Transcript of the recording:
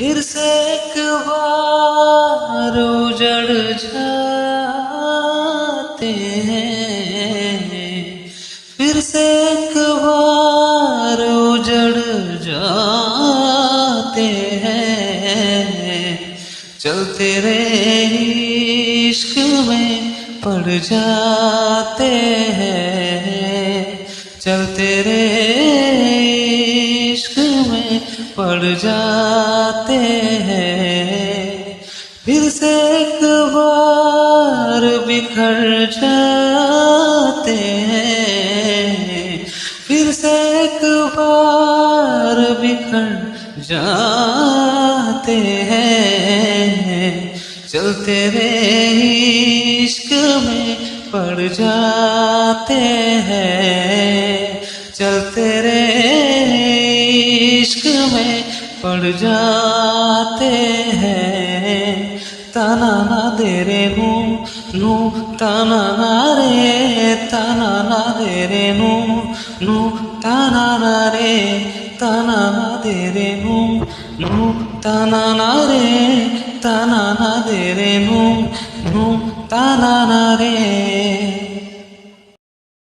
फिर से एक बार उजड़ जाते हैं, फिर से एक बार उजड़ जाते हैं। चलते रहे इश्क में पड़ जाते हैं, चलते रहे इश्क में पड़ जाते हैं। फिर से एक बार बिखर जाते हैं, फिर से एक बार बिखर जाते हैं। चलते रहे इश्क में पड़ जाते हैं, चलते रहे इश्क में पड़ जाते हैं। ताना ना दे रे नू ताना ना रे, ताना ना दे रे नू ताना ना रे, ताना ना दे रे नू ताना ना रे, ताना ना दे रे नू ताना ना रे।